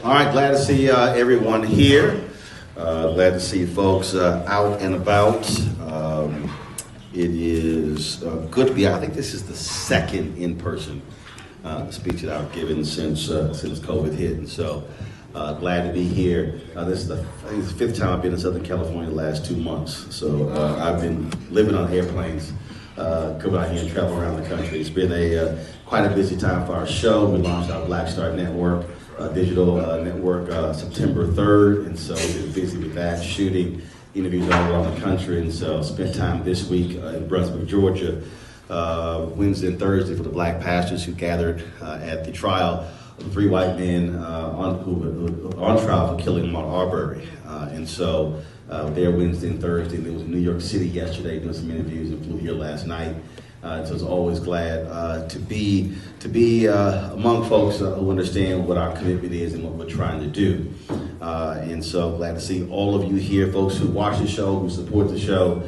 All right, glad to see everyone here. Glad to see folks out and about. It is good to be out. I think this is the second in-person speech that I've given since COVID hit, and so glad to be here. This is the fifth time I've been in Southern California the last 2 months. So I've been living on airplanes, coming out here and travel around the country. It's been quite a busy time for our show. We launched our Black Star Network, digital network, September 3rd, and so we've been busy with that, shooting interviews all around the country, and so spent time this week in Brunswick, Georgia, Wednesday and Thursday for the black pastors who gathered at the trial of the 3 white men who were on trial for killing Ahmaud Arbery. And so there Wednesday and Thursday, and there was in New York City yesterday doing some interviews, and flew here last night. So I was always glad to be among folks who understand what our commitment is and what we're trying to do. And so glad to see all of you here, folks who watch the show, who support the show.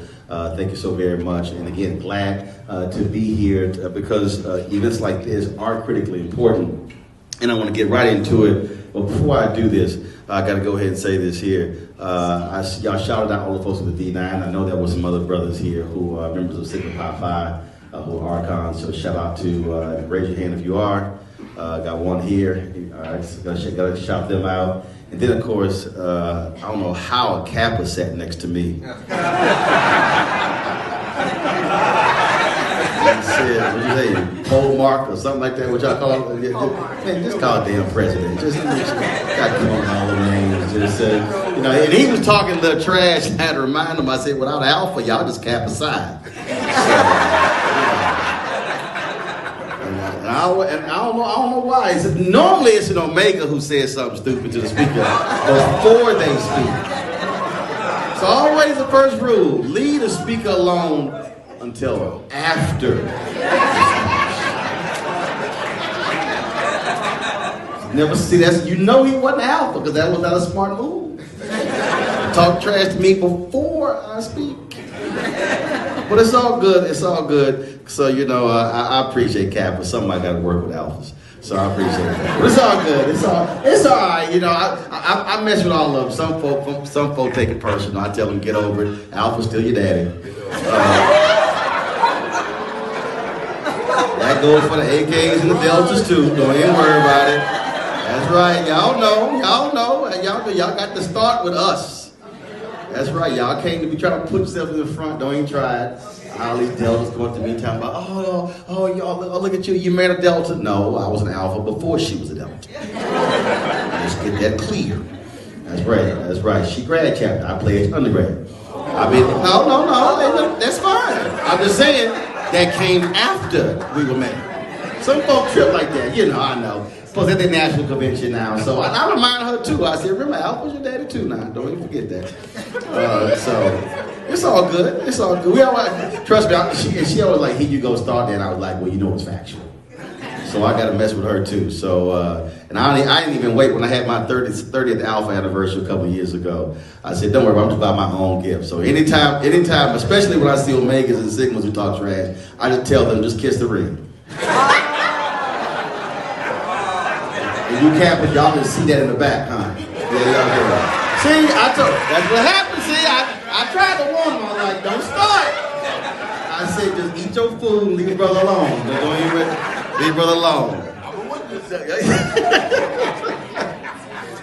Thank you so very much. And again, glad to be here because events like this are critically important. And I want to get right into it. But before I do this, I got to go ahead and say this here. Y'all shouted out all the folks with the D9. I know there were some other brothers here who are members of Sigma Pi Phi, who are Archons. So shout out to, raise your hand if you are. Got one here. Got to shout them out. And then, of course, I don't know how a Kappa sat next to me. Said, what you say, pole mark or something like that, what y'all call it? Man, just call it damn president. Just got calling all the names. Just and he was talking the trash. I had to remind him. I said, without Alpha, y'all just cap aside. And I don't know why. He said, normally it's an Omega who says something stupid to the speaker before they speak. So always the first rule: leave the speaker alone until after. Never see that. You know he wasn't Alpha because that was not a smart move. Talk trash to me before I speak. But it's all good. It's all good. So I appreciate Kappa. Somebody got to work with Alphas. So I appreciate that. But it's all good. It's all right. I mess with all of them. Some folk take it personal. I tell them get over it. Alpha's still your daddy. That goes for the AKs and the Deltas too. Don't even worry about it. That's right. Y'all know. Y'all got to start with us. That's right. Y'all came to be trying to put yourself in the front. Don't even try it. All these Deltas going to me talking about, y'all, look at you. You married a Delta. No, I was an Alpha before she was a Delta. Let's get that clear. That's right. She grad chapter. I played undergrad. No. That's fine. I'm just saying that came after we were married. Some folks trip like that. I know. Plus at the national convention now. So I remind her too. I said, remember, Alpha's your daddy too now. Don't even forget that. So it's all good. It's all good. We always, trust me, she always like, here you go, start that. And I was like, well, it's factual. So I got to mess with her too. So, and I didn't even wait when I had my 30th Alpha anniversary a couple of years ago. I said, don't worry, I'm just buy my own gift. So anytime, especially when I see Omegas and Sigmas who talk trash, I just tell them, just kiss the ring. And you Kappas, y'all can see that in the back, huh? Yeah. See, that's what happened. See, I tried to warn them. I was like, don't start. I said, just eat your food and leave your brother alone. Leave your brother alone.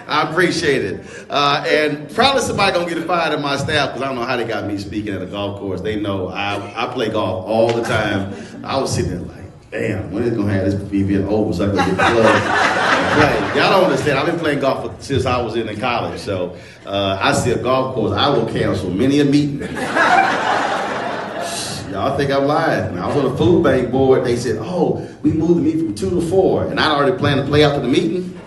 I appreciate it. And probably somebody gonna get fired in my staff because I don't know how they got me speaking at a golf course. They know I play golf all the time. I was sitting there like, damn, when is it gonna have this BBN over so I can get the club? Y'all don't understand. I've been playing golf since I was in college. So I see a golf course, I will cancel many a meeting. Y'all think I'm lying. I was on the food bank board. They said, we moved the meeting from 2 to 4. And I'd already planned to play after the meeting.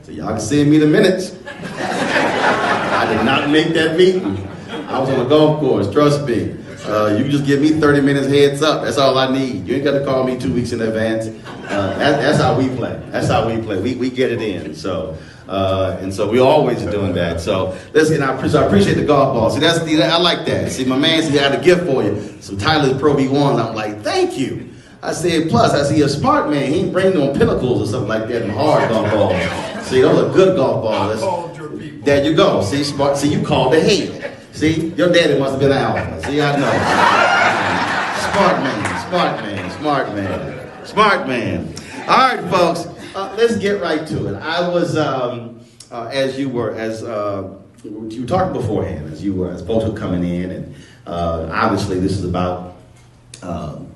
So y'all can send me the minutes. I did not make that meeting. I was on a golf course, trust me. You can just give me 30 minutes heads up. That's all I need. You ain't got to call me 2 weeks in advance. That's how we play. We get it in. So And so we always are doing that. So listen, I appreciate the golf ball. See, I like that. See, my man said, I had a gift for you. Some Tyler's Pro V1s. I'm like, thank you. I said, plus, I see a smart man. He ain't bring no pinnacles or something like that and hard golf balls. See, those are good golf balls. There you go. See, smart. See, you called the head. See, your daddy must have been an alpha. See, I know. Smart man, smart man, smart man, smart man. All right, folks, let's get right to it. I was, as you were talking beforehand, as folks were coming in, and obviously this is about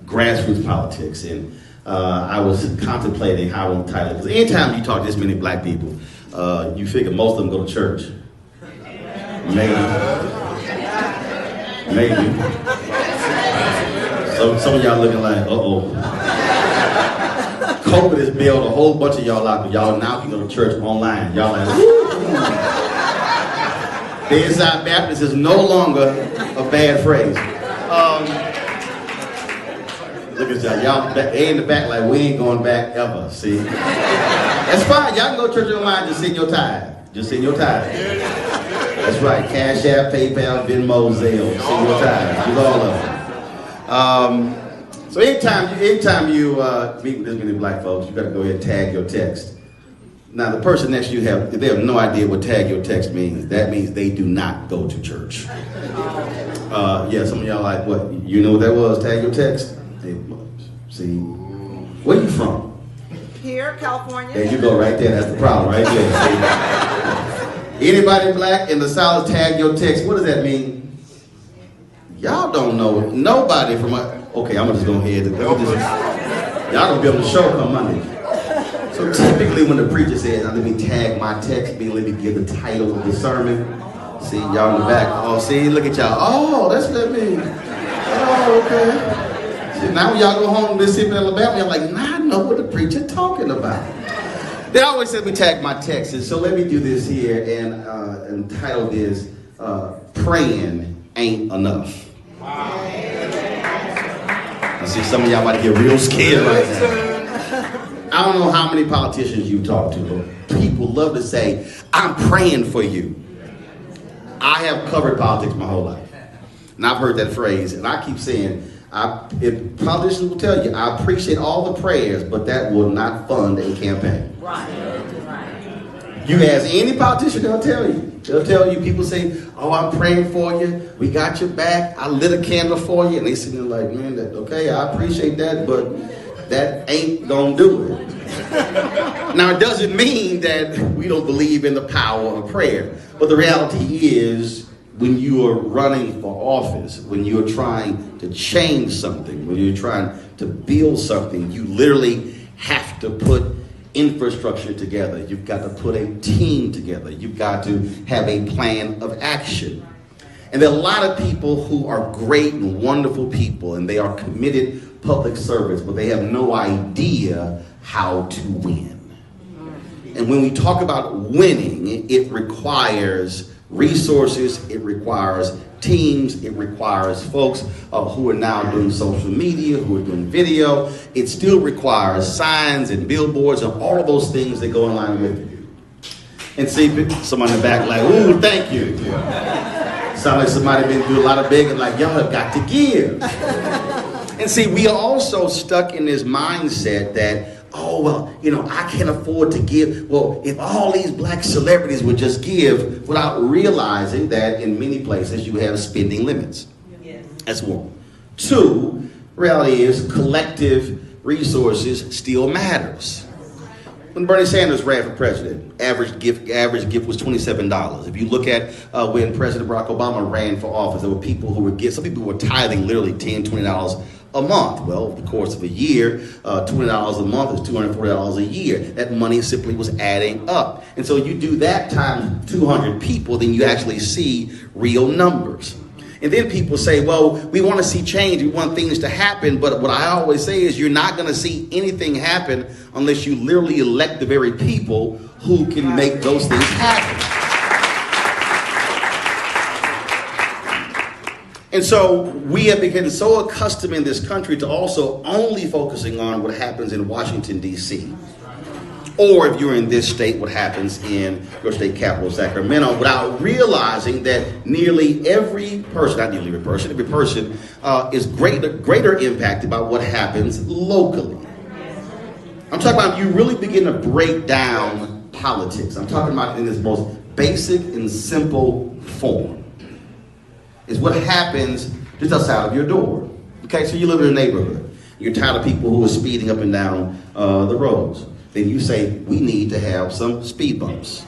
grassroots politics, and I was contemplating how to title it. Because anytime you talk to this many black people, you figure most of them go to church. Maybe. Some of y'all looking like, uh-oh. COVID has bailed a whole bunch of y'all out, but y'all now can go to church online. Y'all like, woo! Bedside Baptist is no longer a bad phrase. Look at y'all. Y'all in the back like, we ain't going back ever, see? That's fine. Y'all can go to church online, just send your tithe. Just send your tithe. That's right. Cash App, PayPal, Venmo, Zelle. Send your tithe. Use all of them. So anytime you meet with this many black folks, you got to go ahead and tag your text. Now, the person next to you, they have no idea what tag your text means. That means they do not go to church. Yeah, some of y'all like, what? You know what that was? Tag your text? See, where you from? Here, California. There you go, right there. That's the problem, right there. See? Anybody black in the South, tag your text. What does that mean? Y'all don't know. Nobody from okay, I'm just going ahead. Y'all gonna be on the show come Monday. So typically when the preacher says, now let me tag my text, let me give the title of the sermon. See, y'all in the back. Oh, see, look at y'all. Oh, that's what that means. Oh, okay. See, now when y'all go home to Mississippi, Alabama, y'all like, nah, I know what the preacher talking about. They always said we tag my texts. So let me do this here and title this, Praying Ain't Enough. I see some of y'all about to get real scared right now. I don't know how many politicians you talk to, but people love to say, I'm praying for you. I have covered politics my whole life. And I've heard that phrase, and I keep saying, if politicians will tell you, I appreciate all the prayers, but that will not fund a campaign. Right. You ask any politician, they'll tell you. They'll tell you, people say, oh, I'm praying for you. We got your back. I lit a candle for you. And they sit there like, man, okay, I appreciate that, but that ain't gonna do it. Now, it doesn't mean that we don't believe in the power of prayer. But the reality is, when you are running for office, when you're trying to change something, when you're trying to build something, you literally have to put infrastructure together. You've got to put a team together. You've got to have a plan of action. And there are a lot of people who are great and wonderful people, and they are committed public service, but they have no idea how to win. And when we talk about winning, it requires resources, it requires teams, it requires folks who are now doing social media, who are doing video. It still requires signs and billboards and all of those things that go in line with it. And see, someone in the back like, ooh, thank you. Sound like somebody been through a lot of begging, like, y'all have got to give. And see, we are also stuck in this mindset that, oh, well, I can't afford to give. Well, if all these black celebrities would just give, without realizing that in many places you have spending limits. Yes. That's one. Two, reality is collective resources still matters. When Bernie Sanders ran for president, average gift was $27. If you look at when President Barack Obama ran for office, there were people who would give, some people were tithing literally $10, $20 a month. Well, over the course of a year, $20 a month is $240 a year. That money simply was adding up. And so you do that times 200 people, then you actually see real numbers. And then people say, well, we want to see change, we want things to happen, but what I always say is you're not going to see anything happen unless you literally elect the very people who can make those things happen. And so we have become so accustomed in this country to also only focusing on what happens in Washington, D.C. Or if you're in this state, what happens in your state capital, Sacramento, without realizing that nearly every person, not nearly every person is greater impacted by what happens locally. I'm talking about if you really begin to break down politics. I'm talking about in its most basic and simple form. Is what happens just outside of your door. Okay, so you live in a neighborhood. You're tired of people who are speeding up and down the roads. Then you say, we need to have some speed bumps.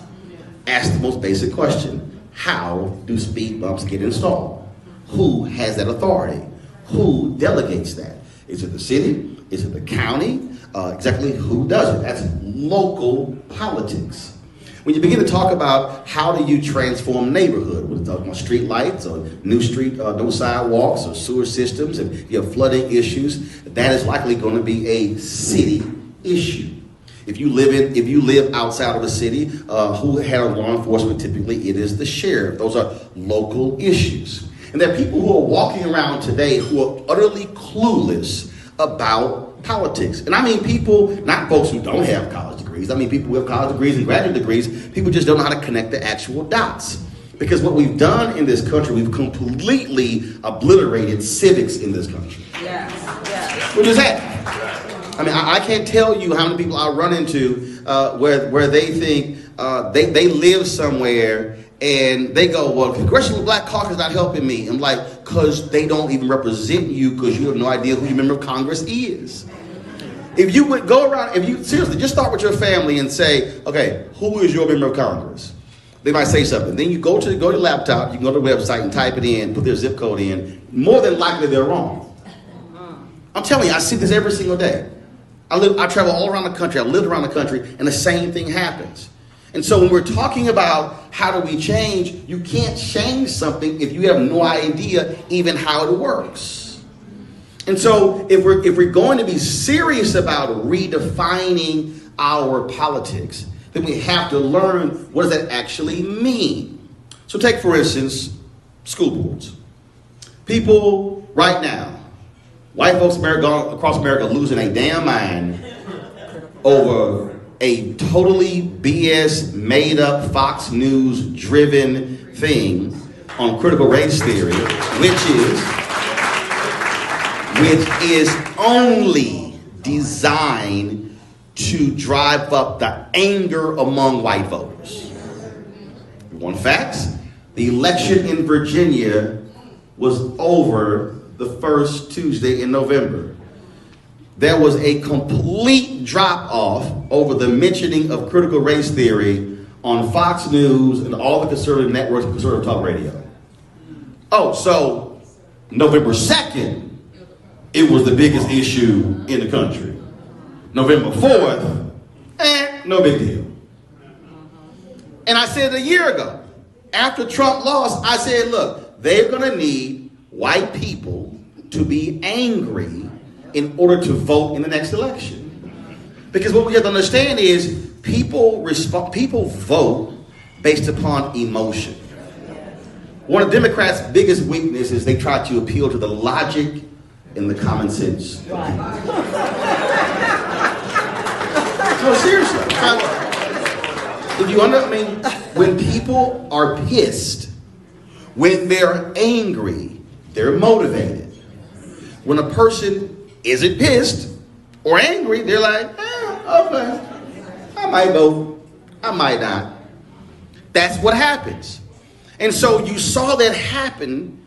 Ask the most basic question. How do speed bumps get installed? Who has that authority? Who delegates that? Is it the city? Is it the county? Exactly who does it? That's local politics. When you begin to talk about how do you transform neighborhood, we're talking about street lights or new sidewalks or sewer systems, and you have flooding issues, that is likely going to be a city issue. If you live outside of the city, who handles law enforcement? Typically, it is the sheriff. Those are local issues. And there are people who are walking around today who are utterly clueless about politics. And I mean people, not folks who don't have college degrees. I mean people who have college degrees and graduate degrees. People just don't know how to connect the actual dots. Because what we've done in this country, we've completely obliterated civics in this country. Yes. What is that? I mean, I can't tell you how many people I run into where they think they live somewhere and they go, well, Congressional Black Caucus is not helping me. I'm like, because they don't even represent you because you have no idea who your member of Congress is. If you would go around, seriously, just start with your family and say, okay, who is your member of Congress? They might say something. Then you go to your laptop, you can go to the website and type it in, put their zip code in. More than likely, they're wrong. I'm telling you, I see this every single day. I travel all around the country. I lived around the country, and the same thing happens. And so when we're talking about how do we change, you can't change something if you have no idea even how it works. And so if we're going to be serious about redefining our politics, then we have to learn what does that actually mean. So take, for instance, school boards. People right now, white folks across America losing a damn mind over a totally BS, made-up, Fox News-driven thing on critical race theory, which is only designed to drive up the anger among white voters. One fact, the election in Virginia was over the first Tuesday in November. There was a complete drop-off over the mentioning of critical race theory on Fox News and all the conservative networks and conservative talk radio. Oh, so November 2nd, it was the biggest issue in the country. November 4th, no big deal. And I said a year ago, after Trump lost, I said, look, they're going to need white people to be angry in order to vote in the next election. Because what we have to understand is people vote based upon emotion. One of Democrats' biggest weaknesses is they try to appeal to the logic and the common sense. No, seriously. When people are pissed, when they're angry, they're motivated. When a person isn't pissed or angry, they're like, okay, I might vote, I might not. That's what happens. And so you saw that happen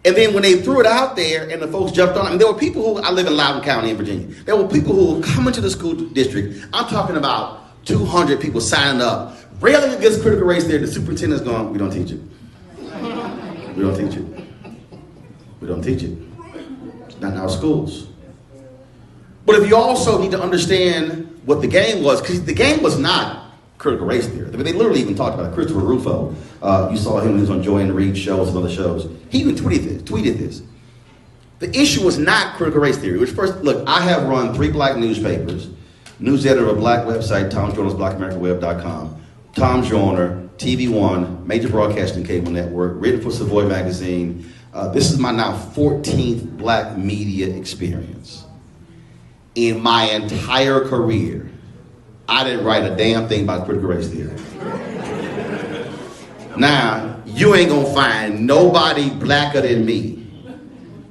and then when they threw it out there and the folks jumped on it, there were people I live in Loudoun County in Virginia. There were people who were coming to the school district. I'm talking about 200 people signing up, railing against critical race theory. The superintendent's going, we don't teach it. We don't teach it. We don't teach it. It's not in our schools. But if you also need to understand what the game was, because the game was not critical race theory. I mean, they literally even talked about it. Christopher Rufo, you saw him when he was on Joy and Reed shows and other shows. He even tweeted this. The issue was not critical race theory, which first, look, I have run 3 black newspapers, news editor of a black website, Tom Joyner's blackamericaweb.com, Tom Joyner, TV One, major broadcasting cable network, written for Savoy magazine. This is my now 14th black media experience. In my entire career, I didn't write a damn thing about critical race theory. Now, you ain't gonna find nobody blacker than me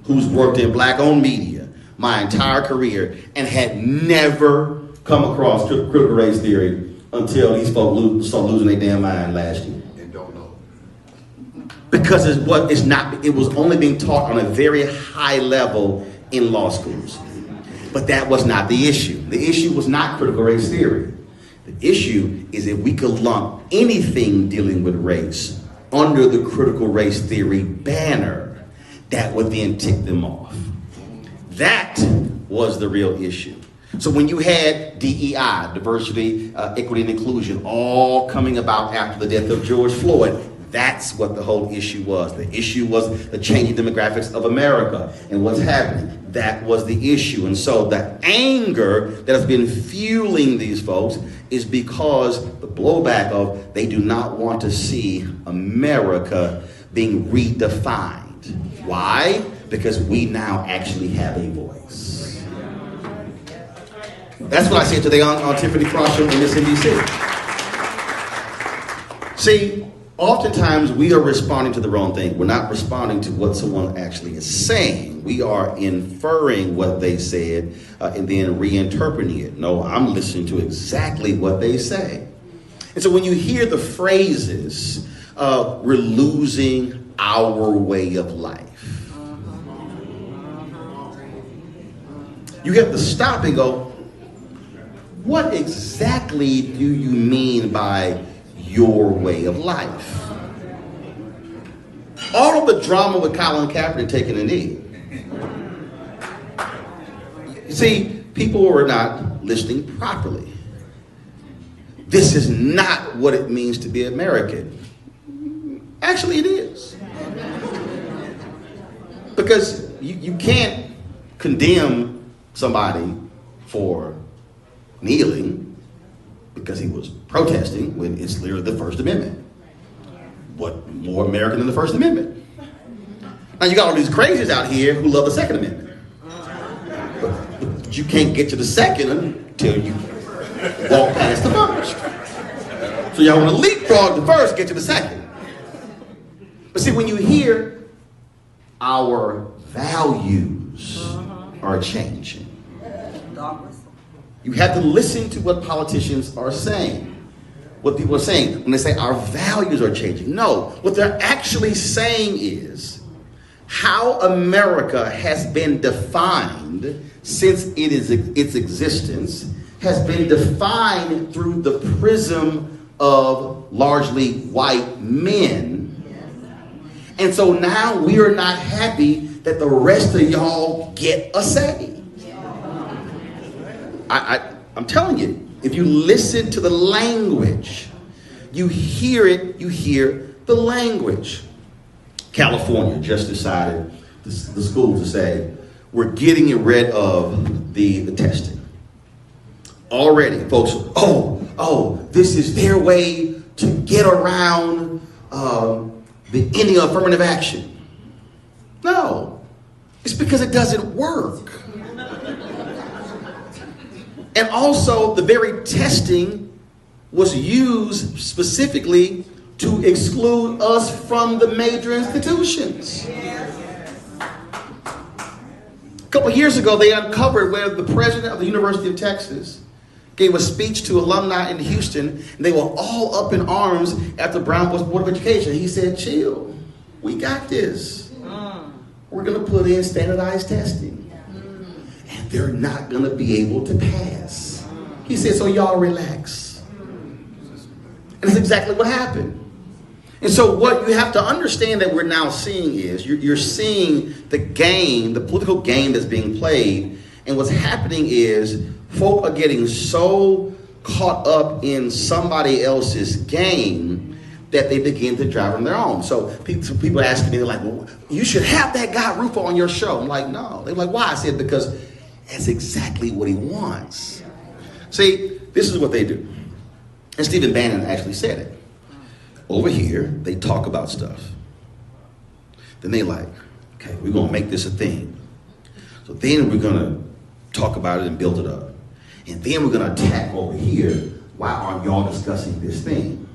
who's worked in black-owned media my entire career and had never come across critical race theory until these folks started losing their damn mind last year. And don't know. Because it was only being taught on a very high level in law schools. But that was not the issue. The issue was not critical race theory. The issue is if we could lump anything dealing with race under the critical race theory banner, that would then tick them off. That was the real issue. So when you had DEI, diversity, equity, and inclusion, all coming about after the death of George Floyd, that's what the whole issue was. The issue was the changing demographics of America and what's happening. That was the issue. And so the anger that has been fueling these folks is because the blowback of they do not want to see America being redefined. Why? Because we now actually have a voice. That's what I said today on Tiffany Cross Show in MSNBC. See, oftentimes we are responding to the wrong thing. We're not responding to what someone actually is saying. We are inferring what they said and then reinterpreting it. No, I'm listening to exactly what they say. And so when you hear the phrases, we're losing our way of life, you have to stop and go, what exactly do you mean by your way of life? All of the drama with Colin Kaepernick taking a knee. You see, people were not listening properly. This is not what it means to be American. Actually, it is. Because you can't condemn somebody for kneeling because he was protesting when it's literally the First Amendment. What more American than the First Amendment? Now you got all these crazies out here who love the Second Amendment. But you can't get to the second until you walk past the first. So y'all want to leapfrog the first, get to the second. But see, when you hear our values are changing, you have to listen to what politicians are saying, what people are saying when they say our values are changing. No, what they're actually saying is how America has been defined since its existence has been defined through the prism of largely white men. And so now we are not happy that the rest of y'all get a say. I'm telling you, if you listen to the language, you hear it, you hear the language. California just decided, the school, to say, we're getting rid of the testing. Already, folks, this is their way to get around the ending of affirmative action. No, it's because it doesn't work. And also, the very testing was used specifically to exclude us from the major institutions. A couple years ago, they uncovered where the president of the University of Texas gave a speech to alumni in Houston, and they were all up in arms after Brown was Board of Education. He said, chill, we got this. We're going to put in standardized testing. And they're not going to be able to pass. He said, so y'all relax. And that's exactly what happened. And so what you have to understand that we're now seeing is, you're seeing the game, the political game that's being played. And what's happening is folk are getting so caught up in somebody else's game that they begin to drive on their own. So people asking me, they're like, well, you should have that guy Rufo on your show. I'm like, no. They're like, why? I said, because that's exactly what he wants. See, this is what they do. And Stephen Bannon actually said it. Over here, they talk about stuff. Then they like, okay, we're going to make this a thing. So then we're going to talk about it and build it up. And then we're going to attack over here why aren't y'all discussing this thing?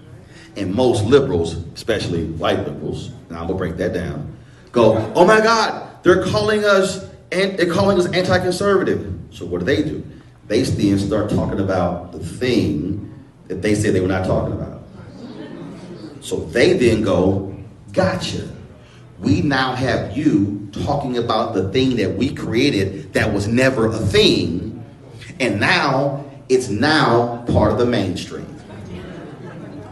And most liberals, especially white liberals, and I'm gonna break that down, go, oh my God, they're calling us anti-conservative. So what do? They then start talking about the thing that they said they were not talking about. So they then go, gotcha. We now have you talking about the thing that we created that was never a thing, and now it's now part of the mainstream.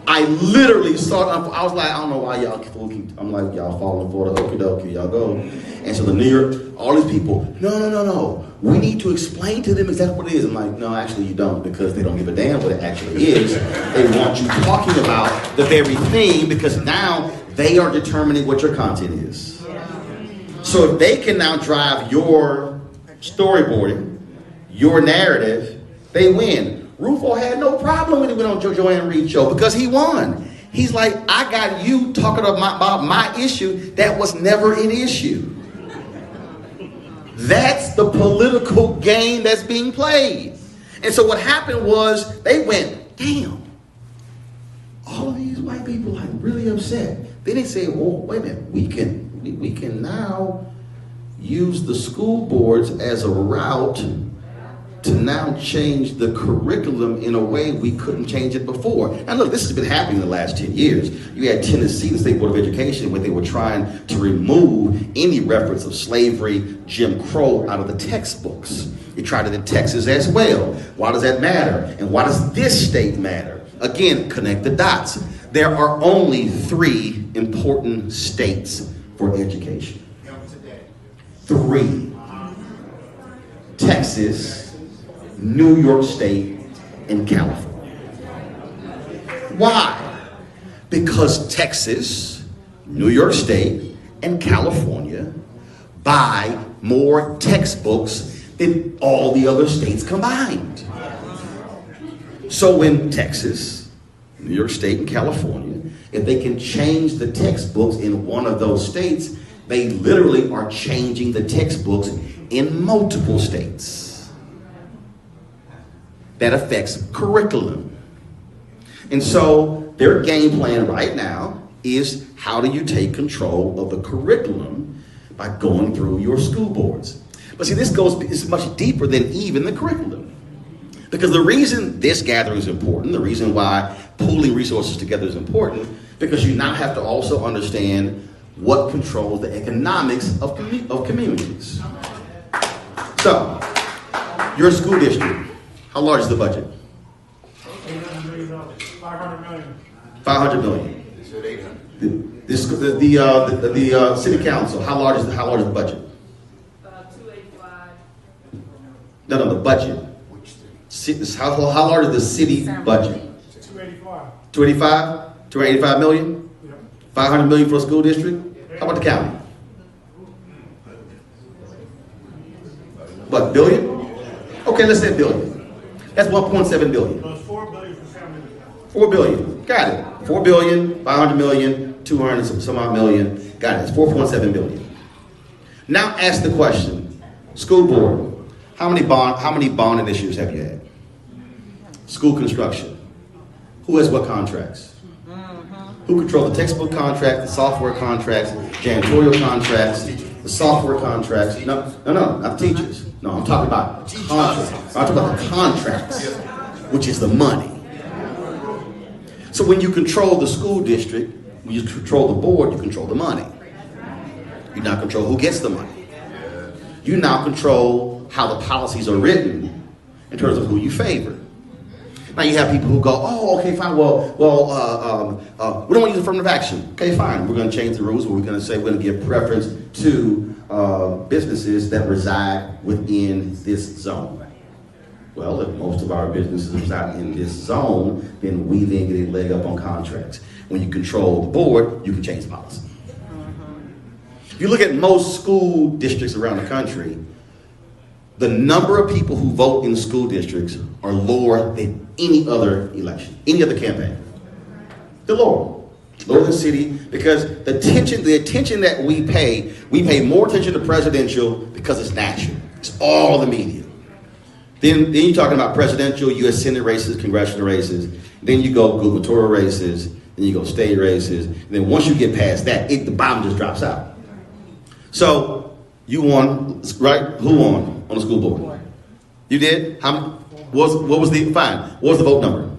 I literally saw it. I was like, I don't know why y'all keep, I'm like, y'all falling for the okie dokie, y'all go. And so the New York, all these people, no. We need to explain to them exactly what it is. I'm like, no, actually you don't, because they don't give a damn what it actually is. They want you talking about the very thing, because now they are determining what your content is. So if they can now drive your storyboarding, your narrative, they win. Rufo had no problem when he went on Joanne Reed's show because he won. He's like, I got you talking about my issue that was never an issue. That's the political game that's being played. And so what happened was they went, damn, all of these white people are really upset. Then they say, well, wait a minute, we can now use the school boards as a route to now change the curriculum in a way we couldn't change it before. Now look, this has been happening in the last 10 years. You had Tennessee, the State Board of Education, where they were trying to remove any reference of slavery, Jim Crow out of the textbooks. They tried it in Texas as well. Why does that matter? And why does this state matter? Again, connect the dots. There are only 3 important states for education. 3. Texas, New York State, and California. Why? Because Texas, New York State, and California buy more textbooks than all the other states combined. So when Texas, New York State, and California, if they can change the textbooks in one of those states, they literally are changing the textbooks in multiple states. That affects curriculum. And so their game plan right now is, how do you take control of the curriculum by going through your school boards? But see, is much deeper than even the curriculum. Because the reason this gathering is important, the reason why pooling resources together is important, because you now have to also understand what controls the economics of communities. So, your school district, how large is the budget? $800 million. $500 million. $500 million. The city council, how large is the budget? 285. No, the budget. How large is the city budget? 285. 285? 285 million? Yep. 500 million for a school district? How about the county? What, billion? Okay, let's say billion. That's 1.7 billion. Those $4 billion for county. 4 billion. Got it. 4 billion, 500 million, 200 and some odd million. Got it. It's 4.7 billion. Now ask the question, school board, how many bond initiatives have you had? School construction. Who has what contracts? Who controls the textbook contracts, the software contracts, janitorial contracts, the software contracts? No, not the teachers. No, I'm talking about contracts. I'm talking about the contracts, which is the money. So when you control the school district, when you control the board, you control the money. You now control who gets the money. You now control how the policies are written in terms of who you favor. Now you have people who go, oh, okay, fine, we don't want to use affirmative action. Okay, fine, we're going to change the rules, we're going to say we're going to give preference to businesses that reside within this zone. Well, if most of our businesses reside in this zone, then we then get a leg up on contracts. When you control the board, you can change the policy. If you look at most school districts around the country, the number of people who vote in school districts are lower than any other election, any other campaign. They're lower than city, because the attention that we pay more attention to presidential because it's national. It's all the media. Then you're talking about presidential, U.S. Senate races, congressional races. Then you go gubernatorial races. Then you go state races. And then once you get past that, the bottom just drops out. So you won, right? Who won on the school board? You did? What was the fine? What was the vote number?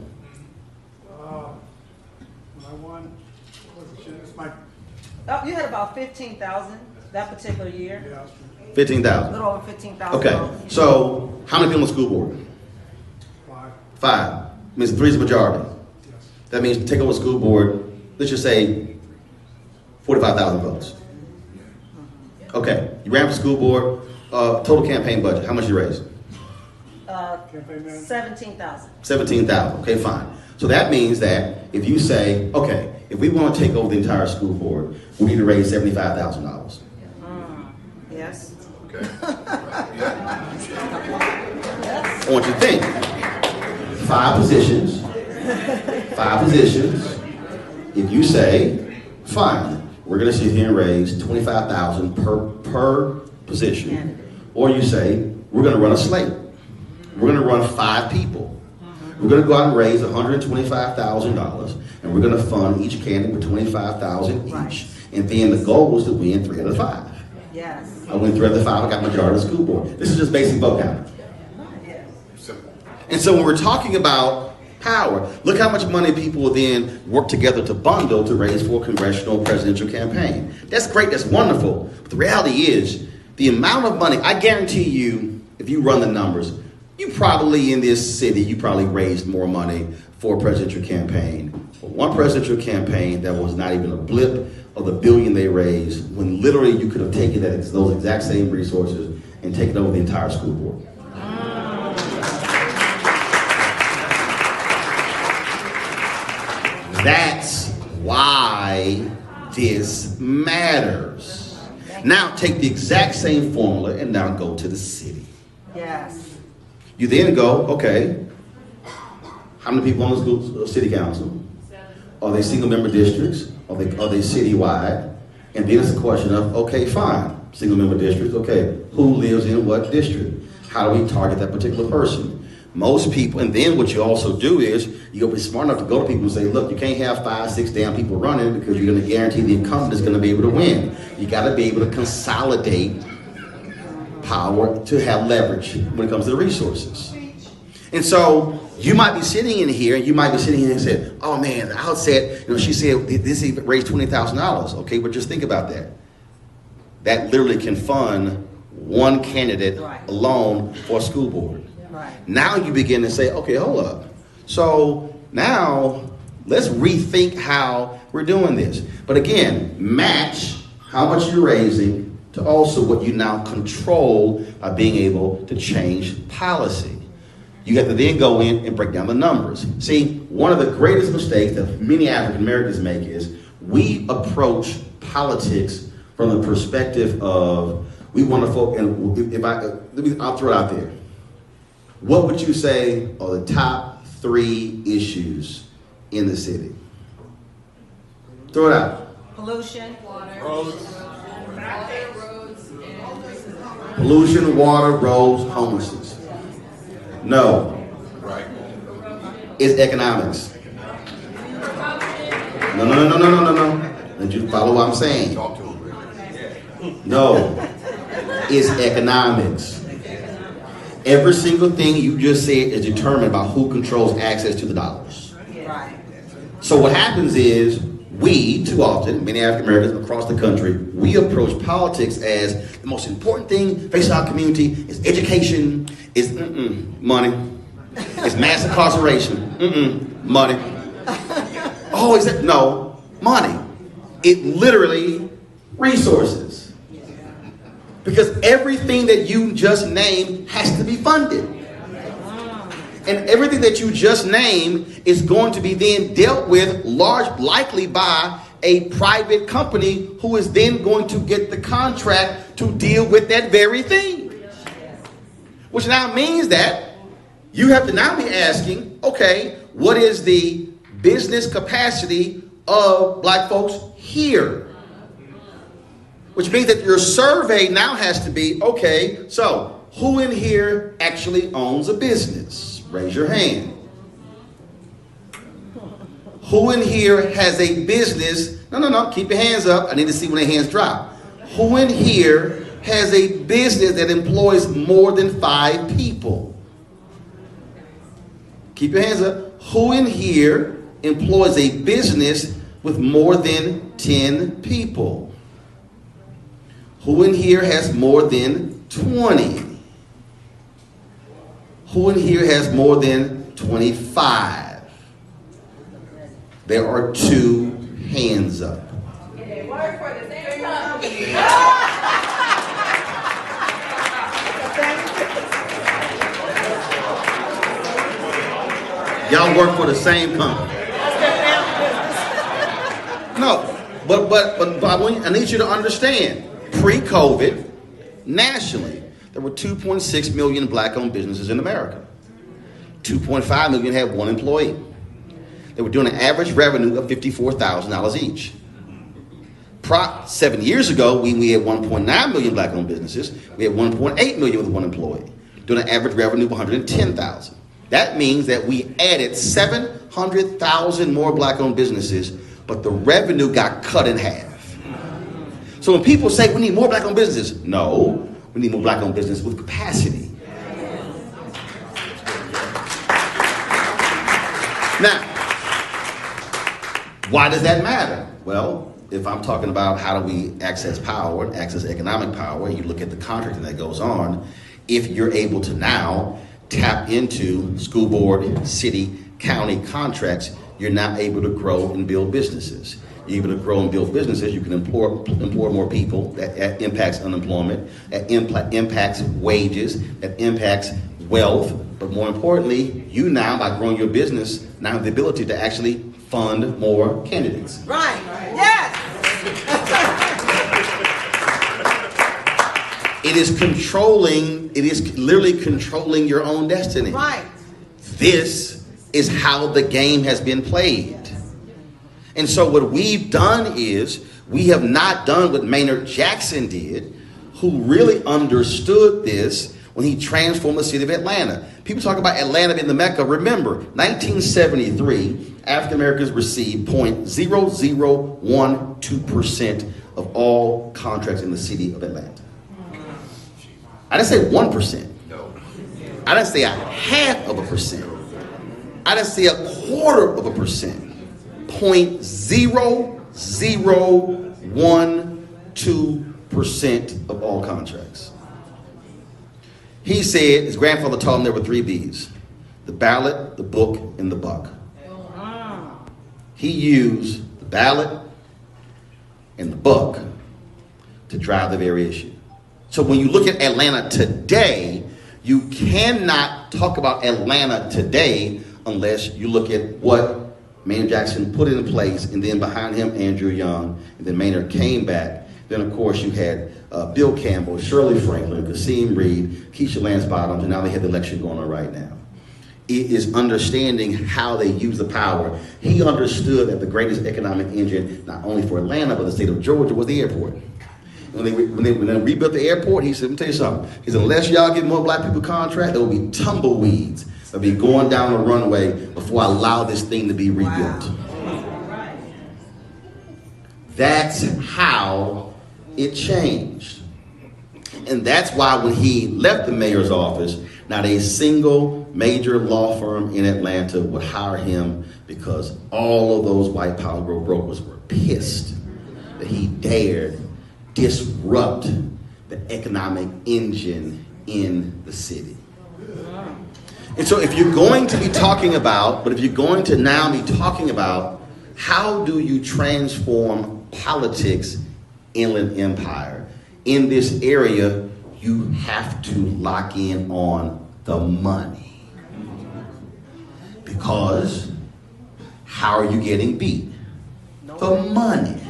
When I won, it's my, Oh, you had about 15,000 that particular year. yeah, A 15,000. little over 15,000. Okay. So how many people on the school board? 5, 5. Means 3 is the majority. yes. That means take over the school board. Let's just say 45,000 votes. Okay. You ran for school board. Total campaign budget. How much you raised? Campaign manager. 17,000. 17,000. Okay, fine. So that means that if you say, okay, if we want to take over the entire school board, we need to raise $75,000. Yes. Okay. I want you to think. 5 positions. 5 positions. If you say, fine, we're going to sit here and raise $25,000 per position, or you say we're going to run a slate. We're going to run 5 people. We're going to go out and raise $125,000, and we're going to fund each candidate with $25,000 each. Right. And then the goal was to win 3 out of 5. Yes. I went 3 out of 5. I got majority of the school board. This is just basic vote counting. Yes. Simple. And so when we're talking about power, look how much money people will then work together to bundle to raise for a congressional presidential campaign. That's great, that's wonderful. But the reality is, the amount of money, I guarantee you, if you run the numbers, you probably in this city, you probably raised more money for a presidential campaign. For one presidential campaign, that was not even a blip of the billion they raised, when literally you could have taken those exact same resources and taken over the entire school board. That's why this matters. Now take the exact same formula and now go to the city. Yes. You then go, okay, how many people on the school city council? Are they single member districts? Are they citywide? And then it's a question of, okay, fine, single member districts, okay, who lives in what district? How do we target that particular person? Most people, and then what you also do is, you'll be smart enough to go to people and say, look, you can't have 5, 6 damn people running because you're going to guarantee the incumbent is going to be able to win. You got to be able to consolidate power to have leverage when it comes to the resources. And so you might be sitting in here and you might be sitting here and say, oh man, the outset, she said this even raised $20,000. Okay, but just think about that. That literally can fund one candidate alone for a school board. Right. Now you begin to say, okay, hold up. So now let's rethink how we're doing this. But again, match how much you're raising to also what you now control by being able to change policy. You have to then go in and break down the numbers. See, one of the greatest mistakes that many African Americans make is we approach politics from the perspective of we want to focus. And I'll throw it out there. What would you say are the top 3 issues in the city? Throw it out. Pollution. Roads. Pollution, water, roads, homelessness. No. Right. It's economics. No. Did you follow what I'm saying? Talk to him. No. It's economics. Every single thing you just said is determined by who controls access to the dollars. Right. So what happens is we, too often, many African Americans across the country, we approach politics as the most important thing facing our community is education, is money, it's mass incarceration, money. Oh, is that? No, money. It literally resources. Because everything that you just named has to be funded. And everything that you just named is going to be then dealt with likely by a private company who is then going to get the contract to deal with that very thing. Which now means that you have to now be asking, okay, what is the business capacity of black folks here? Which means that your survey now has to be, okay, so Who in here actually owns a business? Raise your hand. Who in here has a business? No, keep your hands up. I need to see when their hands drop. Who in here has a business that employs more than 5 people? Keep your hands up. Who in here employs a business with more than 10 people? Who in here has more than 20? Who in here has more than 25? There are 2 hands up. They work for the same company. Y'all work for the same company. No, but I need you to understand, pre-COVID, nationally, there were 2.6 million black-owned businesses in America. 2.5 million had 1 employee. They were doing an average revenue of $54,000 each. 7 years ago, we had 1.9 million black-owned businesses. We had 1.8 million with 1 employee, doing an average revenue of $110,000. That means that we added 700,000 more black-owned businesses, but the revenue got cut in half. So when people say we need more black-owned businesses, no, we need more black-owned business with capacity. Now, why does that matter? Well, if I'm talking about how do we access power and access economic power, you look at the contracting that goes on, if you're able to now tap into school board, city, county contracts, you're now able to grow and build businesses. You're able to grow and build businesses, you can employ more people. That impacts unemployment, that impacts wages, that impacts wealth. But more importantly, you now, by growing your business, now have the ability to actually fund more candidates. Right. Yes. It is literally controlling your own destiny. Right. This is how the game has been played. And so what we've done is, we have not done what Maynard Jackson did, who really understood this when he transformed the city of Atlanta. People talk about Atlanta being the Mecca. Remember, 1973, African Americans received 0.0012% of all contracts in the city of Atlanta. I didn't say 1%. No. I didn't say a 0.5%. I didn't say 0.25%. 0.0012% of all contracts. He said his grandfather taught him there were 3 B's: the ballot, the book, and the buck. He used the ballot and the buck to drive the very issue. So when you look at Atlanta today, you cannot talk about Atlanta today unless you look at what Maynard Jackson put into place, and then behind him, Andrew Young, and then Maynard came back. Then, of course, you had Bill Campbell, Shirley Franklin, Kasim Reed, Keisha Lance Bottoms, and now they have the election going on right now. It is understanding how they use the power. He understood that the greatest economic engine, not only for Atlanta, but the state of Georgia, was the airport. When they rebuilt the airport, he said, let me tell you something. He said, unless y'all get more black people contract, there will be tumbleweeds. They'll be going down the runway before I allow this thing to be rebuilt. Wow. That's how it changed. And that's why when he left the mayor's office, not a single major law firm in Atlanta would hire him, because all of those white power brokers were pissed that he dared disrupt the economic engine in the city. And so if you're going to be talking about, how do you transform politics, Inland Empire, in this area, you have to lock in on the money. Because how are you getting beat? The money.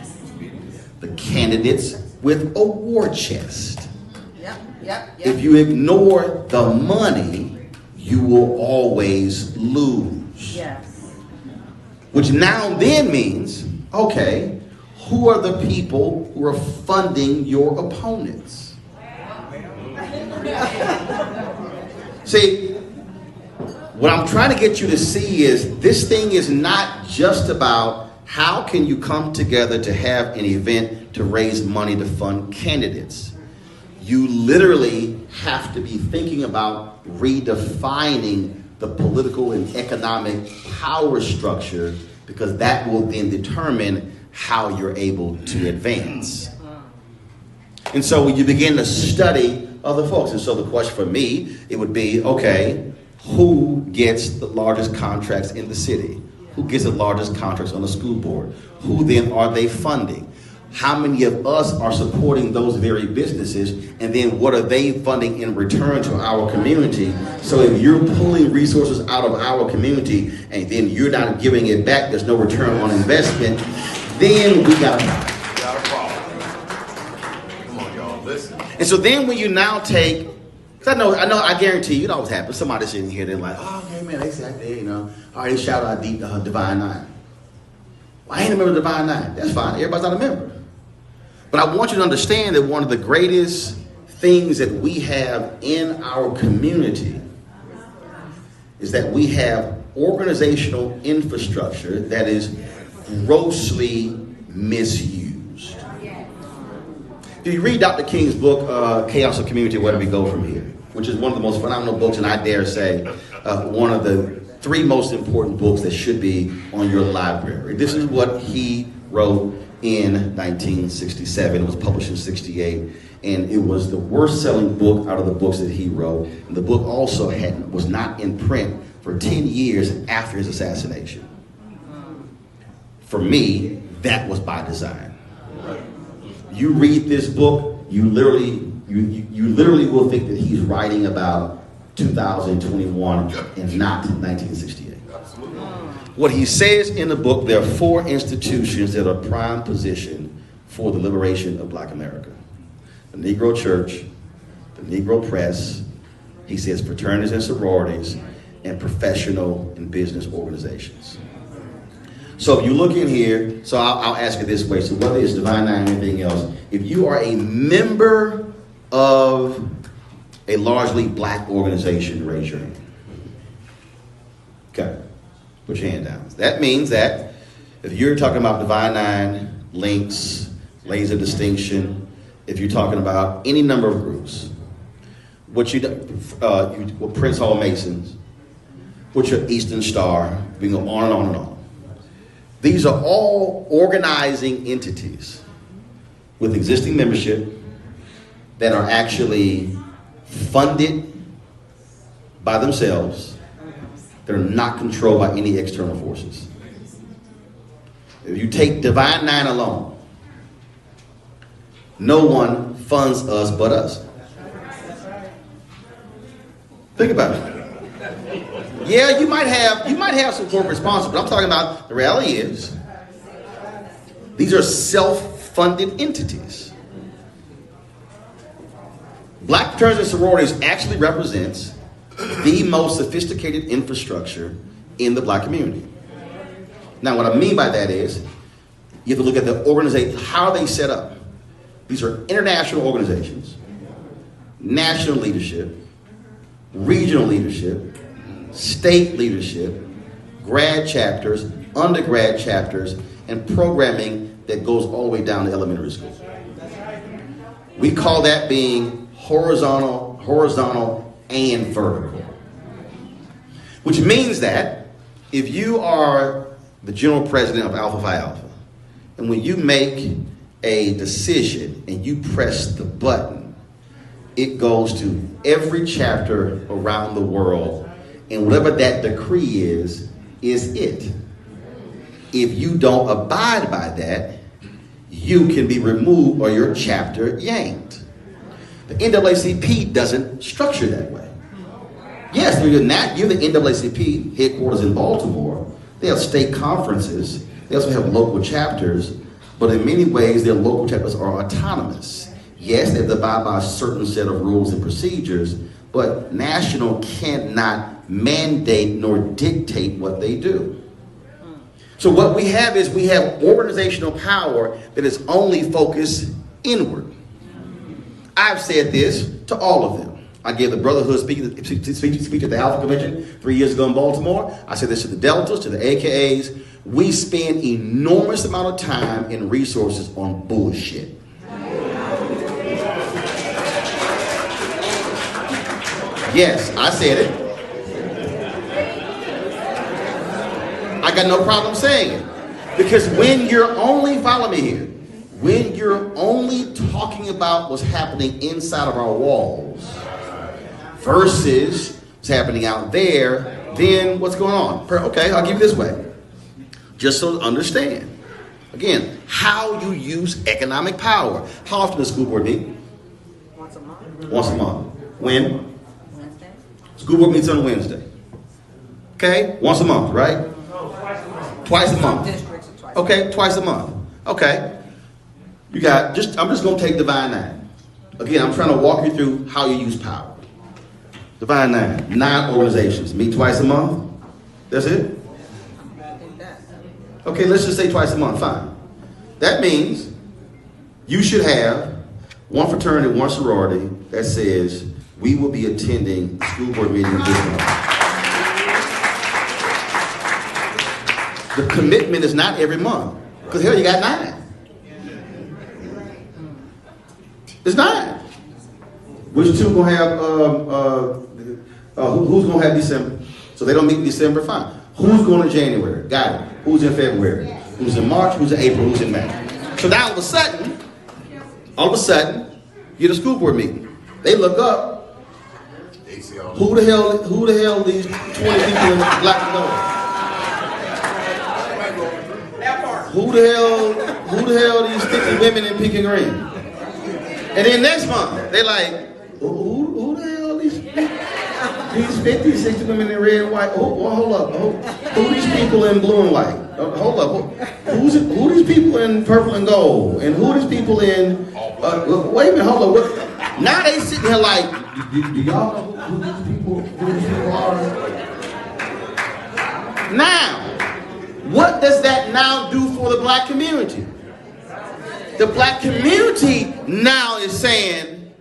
The candidates with a war chest. Yep. If you ignore the money, you will always lose. Yes. Which now then means, okay, who are the people who are funding your opponents? See, what I'm trying to get you to see is this thing is not just about how can you come together to have an event to raise money to fund candidates. You literally have to be thinking about redefining the political and economic power structure, because that will then determine how you're able to advance. And so when you begin to study other folks, and so the question for me, it would be, okay, who gets the largest contracts in the city? Who gets the largest contracts on the school board? Who then are they funding? How many of us are supporting those very businesses? And then what are they funding in return to our community? So if you're pulling resources out of our community and then you're not giving it back, there's no return on investment, then we got a problem. Come on, y'all, listen. And so then when you now take, because I guarantee you, it always happens. Somebody sitting here, they're like, oh, okay, man, they sat there, all right, they shout out Divine Nine. Well, I ain't a member of Divine Nine. That's fine. Everybody's not a member. But I want you to understand that one of the greatest things that we have in our community is that we have organizational infrastructure that is grossly misused. If you read Dr. King's book, Chaos of Community, Where Do We Go From Here, which is one of the most phenomenal books, and I dare say one of the 3 most important books that should be on your library. This is what he wrote in 1967. It was published in 68, and it was the worst-selling book out of the books that he wrote. And the book also was not in print for 10 years after his assassination. For me, that was by design. You read this book, you literally will think that he's writing about 2021 and not 1968. What he says in the book, there are 4 institutions that are prime position for the liberation of Black America. The Negro Church, the Negro Press, he says fraternities and sororities, and professional and business organizations. So if you look in here, so I'll ask it this way, so whether it's Divine Nine or anything else, if you are a member of a largely Black organization, raise your hand. Okay. Put your hand down. That means that if you're talking about Divine Nine, Links, Laser Distinction, if you're talking about any number of groups, what Prince Hall Masons, what your Eastern Star, we can go on and on and on. These are all organizing entities with existing membership that are actually funded by themselves. They're not controlled by any external forces. If you take Divine Nine alone, no one funds us but us. Think about it. Yeah, you might have some corporate sponsors, but I'm talking about the reality is these are self-funded entities. Black fraternities and sororities actually represents the most sophisticated infrastructure in the Black community. Now, what I mean by that is you have to look at the organization, how are they set up? These are international organizations, national leadership, regional leadership, state leadership, grad chapters, undergrad chapters, and programming that goes all the way down to elementary school. We call that being horizontal, and vertical. Which means that if you are the general president of Alpha Phi Alpha, and when you make a decision and you press the button, it goes to every chapter around the world, and whatever that decree is it. If you don't abide by that, you can be removed or your chapter yanked. The NAACP doesn't structure that way. Yes, you're the NAACP headquarters in Baltimore. They have state conferences. They also have local chapters, but in many ways their local chapters are autonomous. Yes, they have to abide by a certain set of rules and procedures, but national cannot mandate nor dictate what they do. So what we have is we have organizational power that is only focused inward. I've said this to all of them. I gave the Brotherhood speech at the Alpha Convention 3 years ago in Baltimore. I said this to the Deltas, to the AKAs. We spend enormous amount of time and resources on bullshit. Yes, I said it. I got no problem saying it. Because when you're only, follow me here, when you're only talking about what's happening inside of our walls versus what's happening out there, then what's going on? Okay, I'll give you this way. Just so to understand. Again, how you use economic power. How often does school board meet? Once a month. Once a month. When? Wednesday. School board meets on a Wednesday. Okay? Once a month, right? Twice a month. Districts are twice. Okay, twice a month. Okay. You got, I'm just going to take Divine 9. Again, I'm trying to walk you through how you use power. Divine 9 organizations meet twice a month. That's it? I think that. Okay, let's just say twice a month, fine. That means you should have one fraternity, one sorority that says we will be attending school board meeting this month. The commitment is not every month. Because hell, you got 9. It's 9. Which two gonna have, who's gonna have December? So they don't meet in December, fine. Who's going to January? Got it. Who's in February? Who's in March? Who's in April? Who's in May? So now all of a sudden, you get a school board meeting. They look up, who the hell these 20 people in black and gold? Who the hell these 50 women in pink and green? And then next month, they like, who the hell these 50, 60 women in red and white? Hold up. Who these people in blue and white? Hold up. Who these people in purple and gold? And who these people in, wait a minute, hold up. Now they sitting here like, do y'all know who these people are? Now, what does that now do for the black community? The black community now is saying,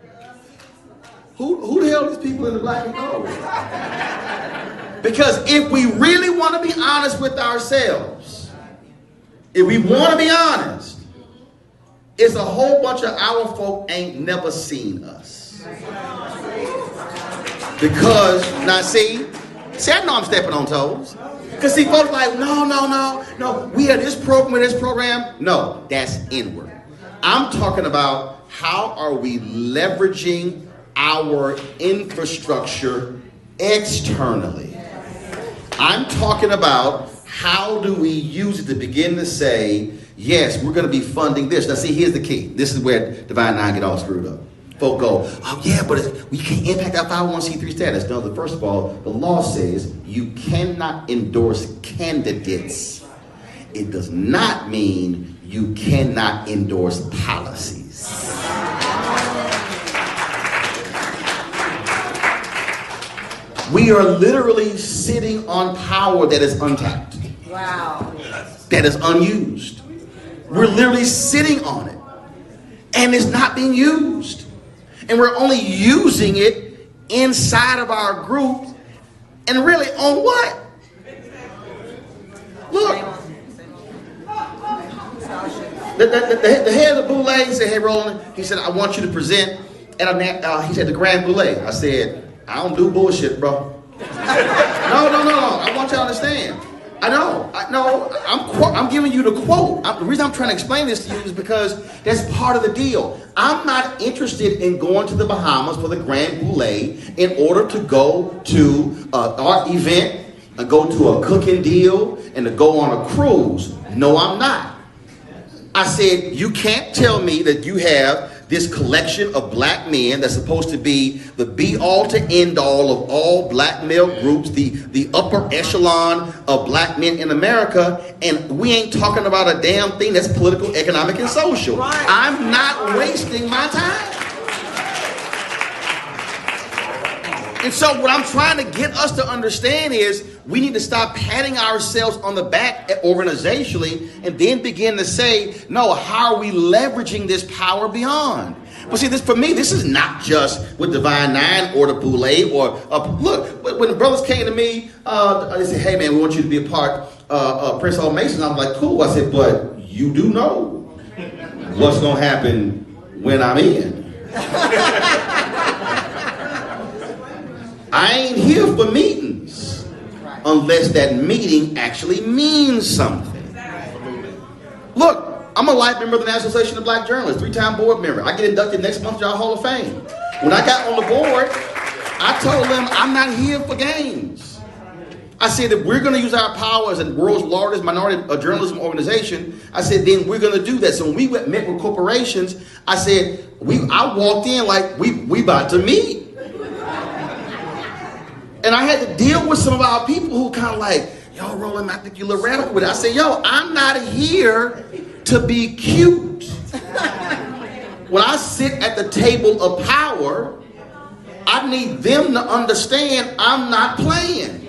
who the hell are these people in the black and gold? Because if we really want to be honest with ourselves, if we want to be honest, it's a whole bunch of our folk ain't never seen us. Because, now see, I know I'm stepping on toes. Because see, folks like, no, we are this program. No, that's inward. I'm talking about how are we leveraging our infrastructure externally. I'm talking about how do we use it to begin to say, yes, we're going to be funding this. Now see, here's the key. This is where Divine 9 get all screwed up. Folk go, oh yeah, but we can't impact our 501c3 status. No, first of all, the law says you cannot endorse candidates. It does not mean you cannot endorse policies. We are literally sitting on power that is untapped. Wow. That is unused. We're literally sitting on it. And it's not being used. And we're only using it inside of our group. And really on what? Look. The head of the Boulay said, hey, Roland, he said, I want you to present at he said, the Grand Boulay. I said, I don't do bullshit, bro. No. I want you to understand. I know. I'm giving you the quote. The reason I'm trying to explain this to you is because that's part of the deal. I'm not interested in going to the Bahamas for the Grand Boulay in order to go to our event and go to a cooking deal and to go on a cruise. No, I'm not. I said, you can't tell me that you have this collection of black men that's supposed to be the be-all to end-all of all black male groups, the upper echelon of black men in America, and we ain't talking about a damn thing that's political, economic, and social. Right. I'm not wasting my time. And so what I'm trying to get us to understand is we need to stop patting ourselves on the back organizationally and then begin to say, no, how are we leveraging this power beyond? But see, this for me, this is not just with Divine Nine or the Boule or look. When the brothers came to me, they said, "Hey man, we want you to be a part of Prince Hall Mason." I'm like, "Cool." I said, "But you do know what's gonna happen when I'm in." I ain't here for meetings unless that meeting actually means something. Look. I'm a life member of the National Association of Black Journalists, 3-time board member. I get inducted next month to our Hall of Fame. When I got on the board, I told them I'm not here for games. I said if we're going to use our power as the world's largest minority journalism organization, I said then we're going to do that. So when we met with corporations, I said I walked in like we about to meet, and I had to deal with some of our people who kind of like, yo, Roland, I think you're a little radical with it. I said, yo, I'm not here to be cute. When I sit at the table of power, I need them to understand I'm not playing.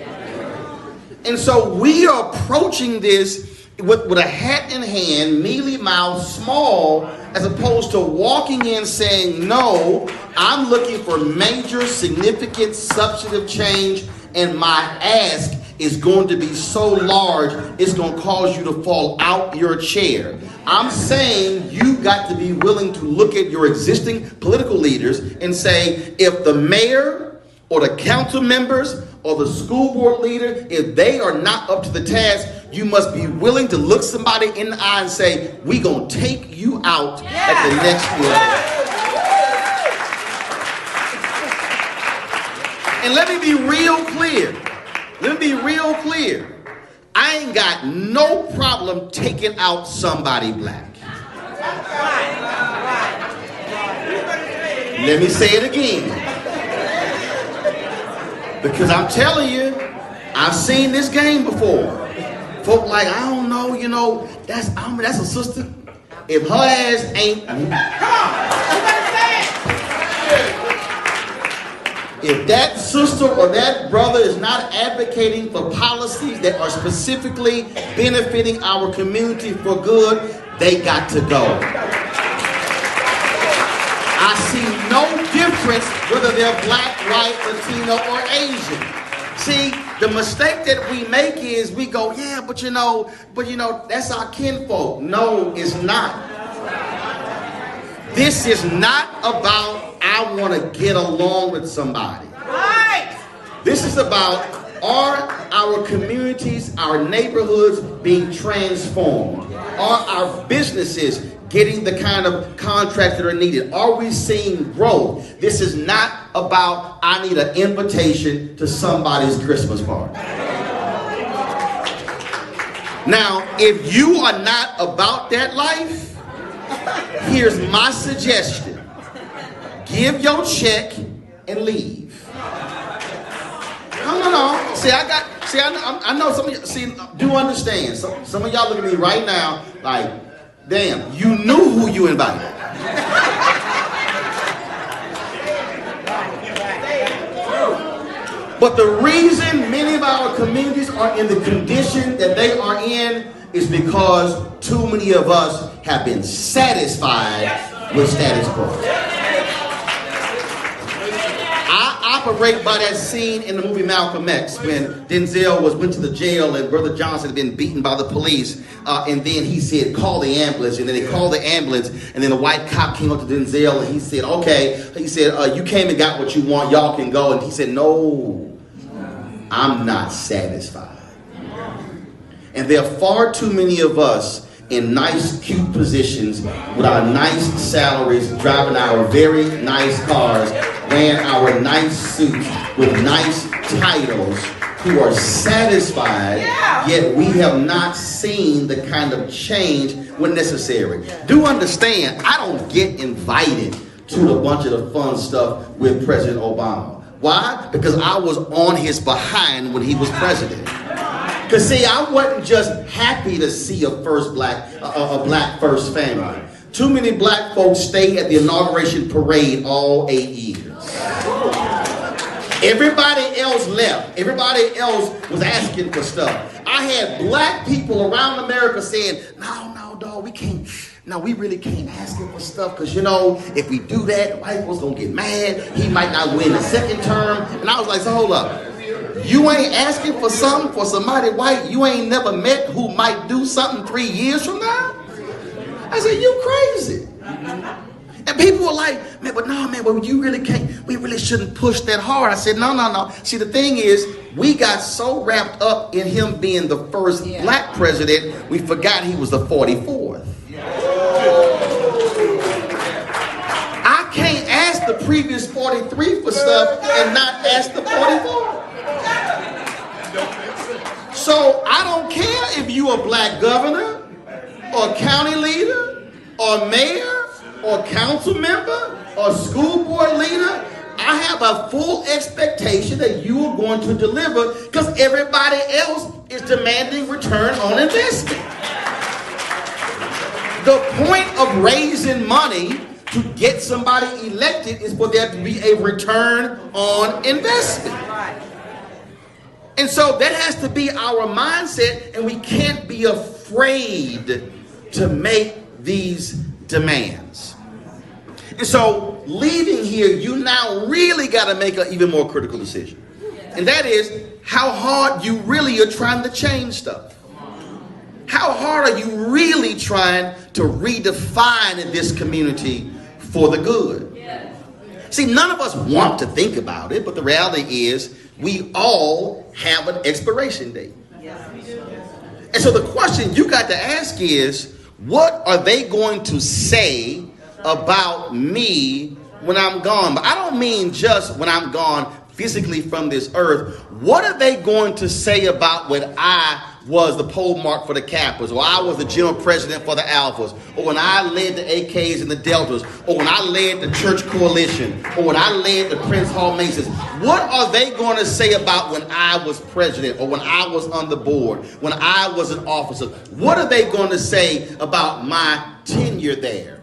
And so we are approaching this with a hat in hand, mealy mouth, small, as opposed to walking in saying, no, I'm looking for major, significant, substantive change, and my ask is going to be so large, it's going to cause you to fall out your chair. I'm saying you got to be willing to look at your existing political leaders and say, if the mayor or the council members or the school board leader, if they are not up to the task, you must be willing to look somebody in the eye and say, we going to take you out at the next level. And let me be real clear. Let me be real clear. I ain't got no problem taking out somebody black. Let me say it again. Because I'm telling you, I've seen this game before. Folk like, I don't know, you know, that's a sister. If her ass ain't... If that sister or that brother is not advocating for policies that are specifically benefiting our community for good, they got to go. I see no difference whether they're black, white, Latino, or Asian. See, the mistake that we make is we go, yeah, but you know, that's our kinfolk. No, it's not. This is not about I want to get along with somebody. Right. This is about are our communities, our neighborhoods being transformed? Are our businesses getting the kind of contracts that are needed? Are we seeing growth? This is not about I need an invitation to somebody's Christmas party. Now, if you are not about that life, here's my suggestion. Give your check and leave. No. See, I know some of you, do understand. Some of y'all look at me right now like, damn, you knew who you invited. But the reason many of our communities are in the condition that they are in is because too many of us have been satisfied with status quo. I operate by that scene in the movie Malcolm X when Denzel went to the jail and Brother Johnson had been beaten by the police, and then he said, call the ambulance, and then they called the ambulance, and then the white cop came up to Denzel and he said, okay, he said, you came and got what you want, y'all can go, and he said, no, I'm not satisfied. And there are far too many of us in nice, cute positions with our nice salaries, driving our very nice cars, wearing our nice suits with nice titles, who are satisfied, yet we have not seen the kind of change when necessary. Do understand, I don't get invited to a bunch of the fun stuff with President Obama. Why? Because I was on his behind when he was president. Because see, I wasn't just happy to see a black first family. Too many black folks stayed at the inauguration parade all 8 years. Everybody else left. Everybody else was asking for stuff. I had black people around America saying, no, dog, we can't no, we really can't ask him for stuff because, you know, if we do that, the white folks gonna get mad. He might not win the second term. And I was like, so hold up. You ain't asking for something for somebody white you ain't never met who might do something 3 years from now? I said, you crazy. And people were like, man, but no, man, but you really can't, we really shouldn't push that hard. I said, no. See, the thing is, we got so wrapped up in him being the first black president, we forgot he was the 44th. I can't ask the previous 43 for stuff and not ask the 44th. So I don't care if you a black governor or county leader or mayor or council member or school board leader. I have a full expectation that you are going to deliver because everybody else is demanding return on investment. The point of raising money to get somebody elected is for there to be a return on investment. And so that has to be our mindset, and we can't be afraid to make these demands. And so leaving here, you now really got to make an even more critical decision. And that is how hard you really are trying to change stuff. How hard are you really trying to redefine this community for the good? See, none of us want to think about it, but the reality is we all have an expiration date. And so the question you got to ask is, what are they going to say about me when I'm gone? But I don't mean just when I'm gone physically from this earth. What are they going to say about when I was the pole mark for the Kappas, or I was the general president for the Alphas, or when I led the AKs and the Deltas, or when I led the church coalition, or when I led the Prince Hall Masons? What are they going to say about when I was president, or when I was on the board, when I was an officer? What are they going to say about my tenure there?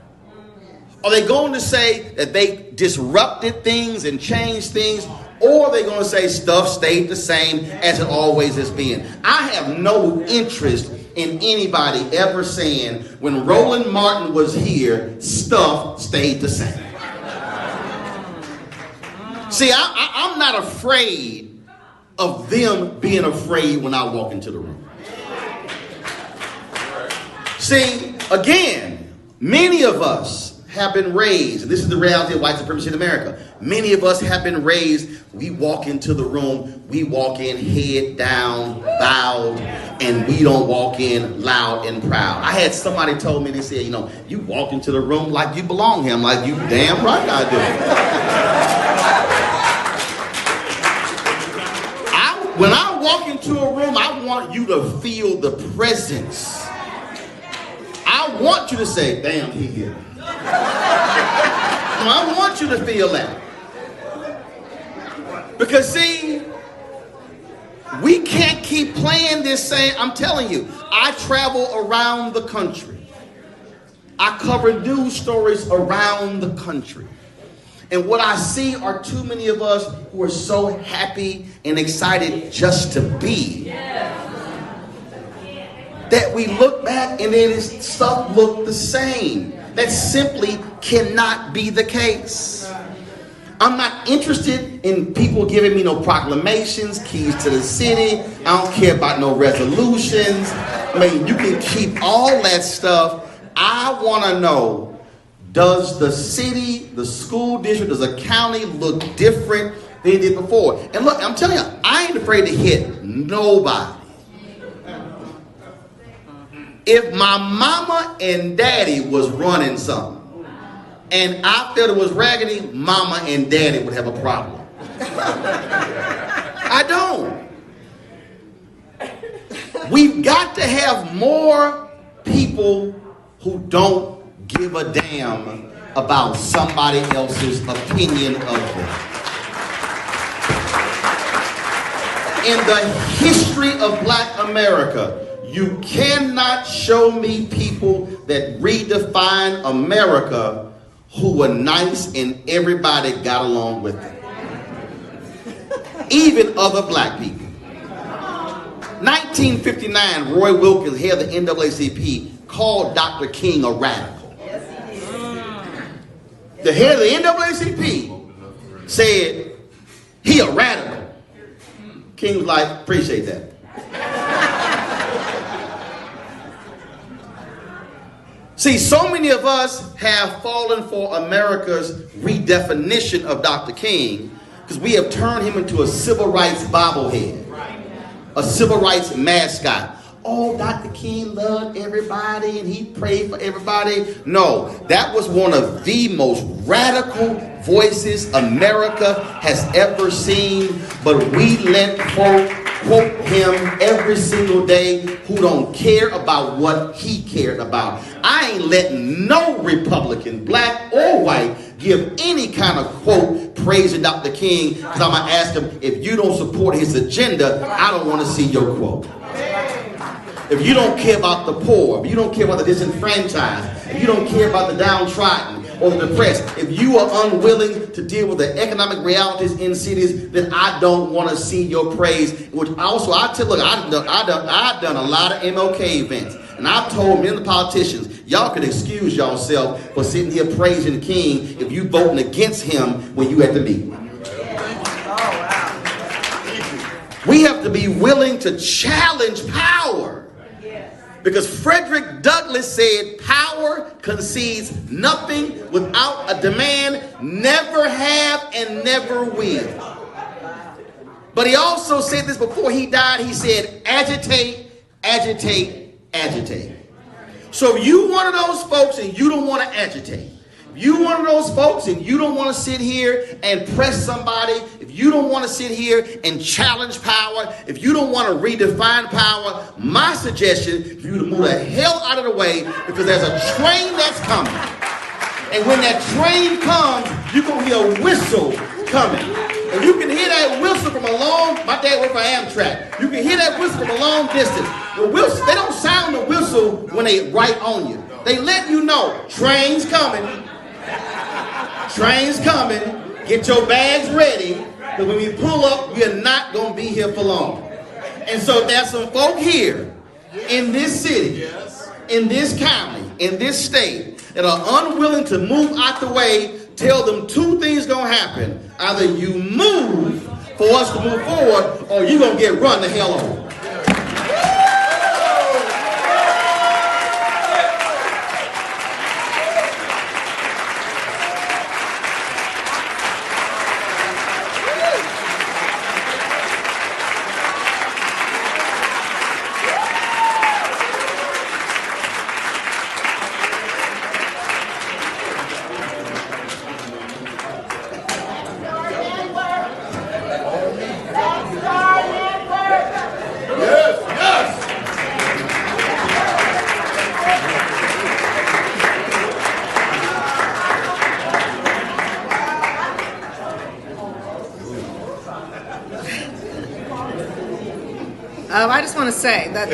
Are they going to say that they disrupted things and changed things? Or are they going to say stuff stayed the same as it always has been? I have no interest in anybody ever saying when Roland Martin was here, stuff stayed the same. See, I'm not afraid of them being afraid when I walk into the room. See, again, many of us have been raised, and this is the reality of white supremacy in America. Many of us have been raised, we walk into the room, we walk in head down, bowed, and we don't walk in loud and proud. I had somebody told me, they said, you know, you walk into the room like you belong here. I'm like, you damn right I do. When I walk into a room, I want you to feel the presence. I want you to say, damn, he here. I want you to feel that. Because see, we can't keep playing this same. I'm telling you, I travel around the country. I cover news stories around the country. And what I see are too many of us who are so happy and excited just to be. That we look back and then stuff look the same. That simply cannot be the case. I'm not interested in people giving me no proclamations, keys to the city. I don't care about no resolutions. I mean, you can keep all that stuff. I want to know, does the city, the school district, does the county look different than it did before? And look, I'm telling you, I ain't afraid to hit nobody. If my mama and daddy was running something and I felt it was raggedy, mama and daddy would have a problem. I don't. We've got to have more people who don't give a damn about somebody else's opinion of them. In the history of Black America, you cannot show me people that redefine America who were nice and everybody got along with them. Even other black people. 1959, Roy Wilkins, head of the NAACP, called Dr. King a radical. The head of the NAACP said he a radical. King was like, appreciate that. See, so many of us have fallen for America's redefinition of Dr. King because we have turned him into a civil rights bobblehead, a civil rights mascot. Oh, Dr. King loved everybody and he prayed for everybody. No, that was one of the most radical voices America has ever seen. But we let folk quote him every single day who don't care about what he cared about. I ain't letting no Republican, black or white, give any kind of quote praising Dr. King because I'm going to ask him, if you don't support his agenda, I don't want to see your quote. If you don't care about the poor, if you don't care about the disenfranchised, if you don't care about the downtrodden or the depressed, if you are unwilling to deal with the economic realities in cities, then I don't want to see your praise. Which also, I tell, look, I've done a lot of MLK events, and I've told many of the politicians, y'all can excuse yourself for sitting here praising the King if you voting against him when you at the meeting. We have to be willing to challenge power. Because Frederick Douglass said, power concedes nothing without a demand, never have and never will. But he also said this before he died. He said, agitate, agitate, agitate. So if you one of those folks and you don't want to agitate, if you one of those folks and you don't want to sit here and press somebody, if you don't want to sit here and challenge power, if you don't want to redefine power, my suggestion is for you to move the hell out of the way because there's a train that's coming. And when that train comes, you're going to hear a whistle coming. And you can hear that whistle from a long, my dad worked for Amtrak. You can hear that whistle from a long distance. The whistle, they don't sound the whistle when they right on you. They let you know, train's coming. Train's coming. Get your bags ready. Because when we pull up, we're not going to be here for long. And so there's some folk here in this city, in this county, in this state that are unwilling to move out the way. Tell them two things going to happen. Either you move for us to move forward or you're going to get run the hell over. I just want to say that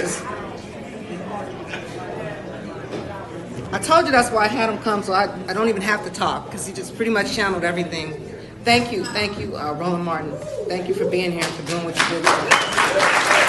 I told you that's why I had him come, so I don't even have to talk because he just pretty much channeled everything. Thank you, Roland Martin. Thank you for being here and for doing what you did.